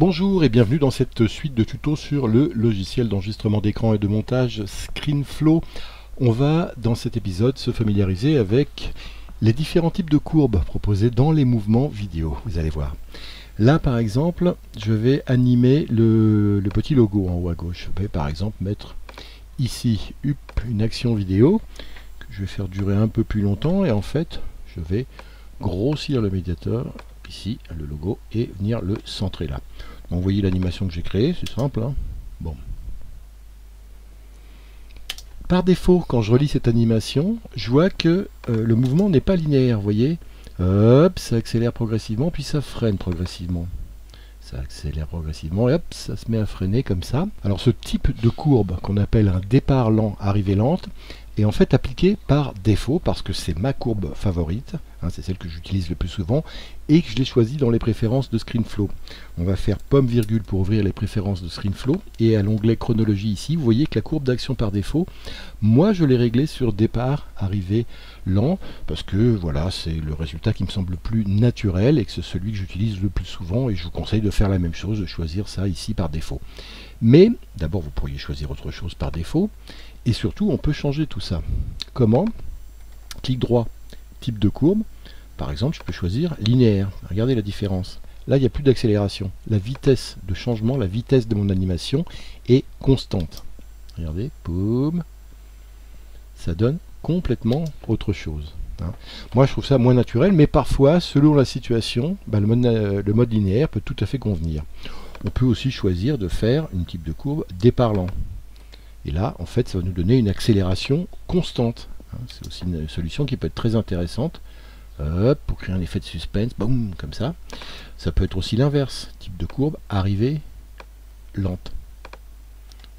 Bonjour et bienvenue dans cette suite de tutos sur le logiciel d'enregistrement d'écran et de montage ScreenFlow. On va dans cet épisode se familiariser avec les différents types de courbes proposés dans les mouvements vidéo. Vous allez voir. Là par exemple, je vais animer le petit logo en haut à gauche. Je vais par exemple mettre ici une action vidéo que je vais faire durer un peu plus longtemps et en fait je vais grossir le médiateur ici, le logo, et venir le centrer là. Donc, vous voyez l'animation que j'ai créée, c'est simple. Hein. Bon. Par défaut, quand je relis cette animation, je vois que le mouvement n'est pas linéaire, vous voyez. Hop, ça accélère progressivement, puis ça freine progressivement. Ça accélère progressivement, et hop, ça se met à freiner comme ça. Alors ce type de courbe, qu'on appelle un départ lent, arrivée lente, est en fait appliqué par défaut, parce que c'est ma courbe favorite, hein, c'est celle que j'utilise le plus souvent, et que je l'ai choisie dans les préférences de ScreenFlow. On va faire pomme virgule pour ouvrir les préférences de ScreenFlow, et à l'onglet chronologie ici, vous voyez que la courbe d'action par défaut, moi je l'ai réglée sur départ, arrivée, lent, parce que voilà, c'est le résultat qui me semble le plus naturel, et que c'est celui que j'utilise le plus souvent, et je vous conseille de faire la même chose, de choisir ça ici par défaut. Mais, d'abord vous pourriez choisir autre chose par défaut, et surtout on peut changer tout ça. Comment? Clic droit, type de courbe. Par exemple, je peux choisir linéaire. Regardez la différence. Là, il n'y a plus d'accélération. La vitesse de changement, la vitesse de mon animation est constante. Regardez, boum. Ça donne complètement autre chose. Hein. Moi, je trouve ça moins naturel, mais parfois, selon la situation, le mode linéaire peut tout à fait convenir. On peut aussi choisir de faire une type de courbe départ lent. Et là, en fait, ça va nous donner une accélération constante. Hein. C'est aussi une solution qui peut être très intéressante. Hop, pour créer un effet de suspense, boum, comme ça. Ça peut être aussi l'inverse, type de courbe, arrivée lente.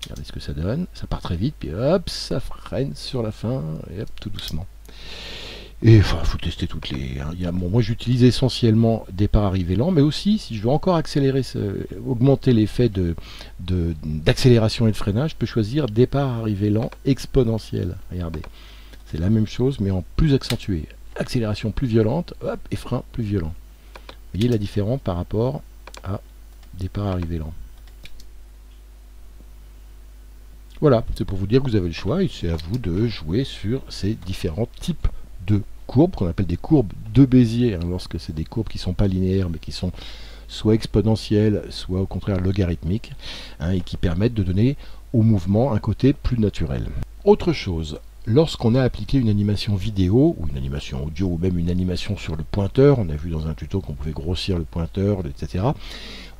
Regardez ce que ça donne, ça part très vite, puis hop, ça freine sur la fin, et hop, tout doucement. Et enfin, il faut tester toutes les... Hein. Bon, moi j'utilise essentiellement départ arrivée lent, mais aussi, si je veux encore accélérer, augmenter l'effet d'accélération et de freinage, je peux choisir départ arrivée lent exponentiel. Regardez, c'est la même chose, mais en plus accentué. Accélération plus violente, hop, et frein plus violent. Vous voyez la différence par rapport à départ arrivée lent. Voilà, c'est pour vous dire que vous avez le choix et c'est à vous de jouer sur ces différents types de courbes qu'on appelle des courbes de Bézier, hein, lorsque c'est des courbes qui ne sont pas linéaires mais qui sont soit exponentielles, soit au contraire logarithmiques, hein, et qui permettent de donner au mouvement un côté plus naturel. Autre chose, lorsqu'on a appliqué une animation vidéo, ou une animation audio, ou même une animation sur le pointeur, on a vu dans un tuto qu'on pouvait grossir le pointeur, etc.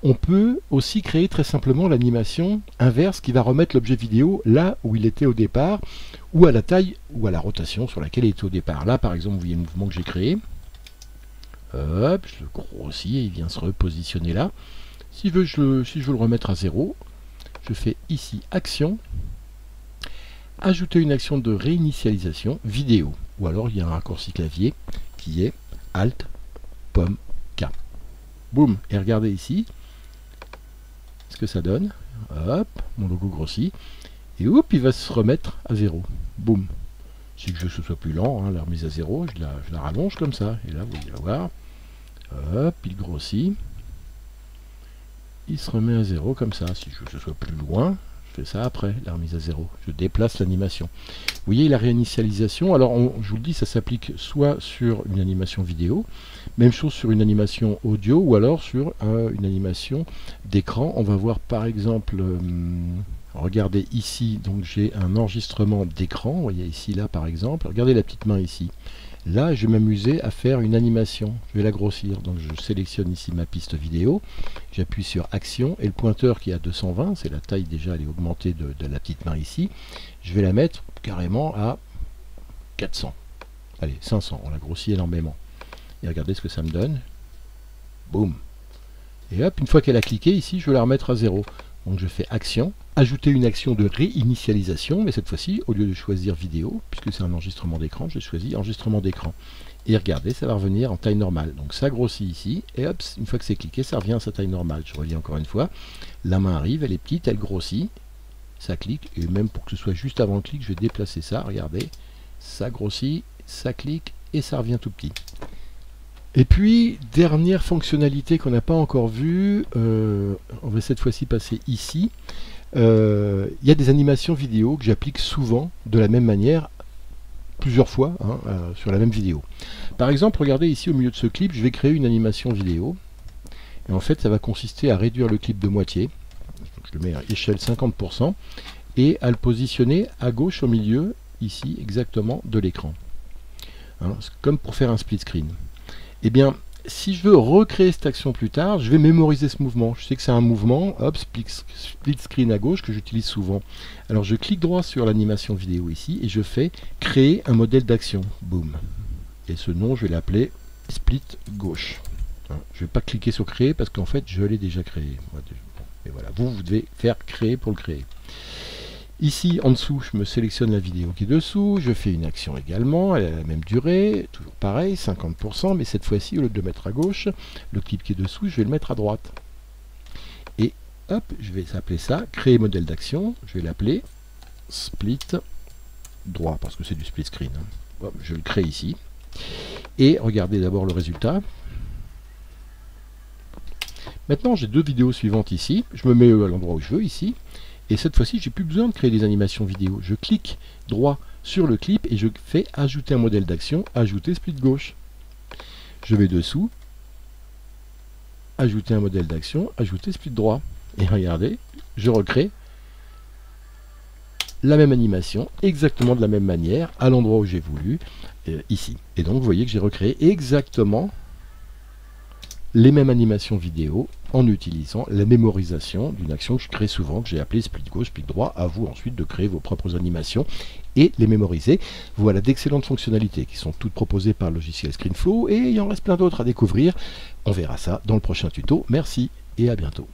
On peut aussi créer très simplement l'animation inverse qui va remettre l'objet vidéo là où il était au départ, ou à la taille ou à la rotation sur laquelle il était au départ. Là par exemple, vous voyez le mouvement que j'ai créé. Hop, je le grossis et il vient se repositionner là. Si je veux le remettre à 0, je fais ici Action, ajouter une action de réinitialisation vidéo. Ou alors il y a un raccourci clavier qui est Alt, Pomme, K. Boum, et regardez ici ce que ça donne. Hop, mon logo grossit. Et hop, il va se remettre à 0. Boum. Si je veux que ce soit plus lent, hein, la remise à 0, je la rallonge comme ça. Et là, vous allez voir. Hop, il grossit. Il se remet à 0 comme ça. Si je veux que ce soit plus loin, je fais ça après, la remise à 0. Je déplace l'animation. Vous voyez la réinitialisation. Alors, je vous le dis, ça s'applique soit sur une animation vidéo, même chose sur une animation audio, ou alors sur une animation d'écran. On va voir par exemple, regardez ici, donc j'ai un enregistrement d'écran. Vous voyez ici, là par exemple. Regardez la petite main ici. Là, je vais m'amuser à faire une animation. Je vais la grossir. Donc, je sélectionne ici ma piste vidéo. J'appuie sur Action. Et le pointeur qui est à 220, c'est la taille déjà, elle est augmentée de la petite main ici. Je vais la mettre carrément à 400. Allez, 500. On la grossit énormément. Et regardez ce que ça me donne. Boum. Et hop, une fois qu'elle a cliqué ici, je vais la remettre à 0. Donc, je fais Action. Ajouter une action de réinitialisation, mais cette fois-ci, au lieu de choisir vidéo, puisque c'est un enregistrement d'écran, j'ai choisi enregistrement d'écran. Et regardez, ça va revenir en taille normale. Donc ça grossit ici, et hop, une fois que c'est cliqué, ça revient à sa taille normale. Je relis encore une fois. La main arrive, elle est petite, elle grossit, ça clique, et même pour que ce soit juste avant le clic, je vais déplacer ça, regardez. Ça grossit, ça clique, et ça revient tout petit. Et puis, dernière fonctionnalité qu'on n'a pas encore vue, on va cette fois-ci passer ici. Il y a des animations vidéo que j'applique souvent de la même manière, plusieurs fois hein, sur la même vidéo. Par exemple, regardez ici au milieu de ce clip, je vais créer une animation vidéo. Et en fait, ça va consister à réduire le clip de moitié. Je le mets à échelle 50% et à le positionner à gauche au milieu, ici, exactement, de l'écran. Hein, comme pour faire un split screen. Eh bien, si je veux recréer cette action plus tard, je vais mémoriser ce mouvement. Je sais que c'est un mouvement, hop, split screen à gauche que j'utilise souvent. Alors je clique droit sur l'animation vidéo ici et je fais créer un modèle d'action. Boum. Et ce nom, je vais l'appeler split gauche. Je ne vais pas cliquer sur créer parce qu'en fait, je l'ai déjà créé. Et voilà, vous devez faire créer pour le créer. Ici, en dessous, je me sélectionne la vidéo qui est dessous, je fais une action également, elle a la même durée, toujours pareil, 50%, mais cette fois-ci, au lieu de le mettre à gauche, le clip qui est dessous, je vais le mettre à droite. Et hop, je vais s'appeler ça, créer modèle d'action, je vais l'appeler split droit, parce que c'est du split screen. Hop, je le crée ici. Et regardez d'abord le résultat. Maintenant, j'ai deux vidéos suivantes ici, je me mets à l'endroit où je veux, ici. Et cette fois-ci, j'ai plus besoin de créer des animations vidéo. Je clique droit sur le clip et je fais ajouter un modèle d'action, ajouter split gauche. Je vais dessous, ajouter un modèle d'action, ajouter split droit. Et regardez, je recrée la même animation, exactement de la même manière, à l'endroit où j'ai voulu, ici. Et donc, vous voyez que j'ai recréé exactement les mêmes animations vidéo en utilisant la mémorisation d'une action que je crée souvent, que j'ai appelée split gauche, split droit. À vous ensuite de créer vos propres animations et les mémoriser. Voilà d'excellentes fonctionnalités qui sont toutes proposées par le logiciel ScreenFlow et il y en reste plein d'autres à découvrir. On verra ça dans le prochain tuto. Merci et à bientôt.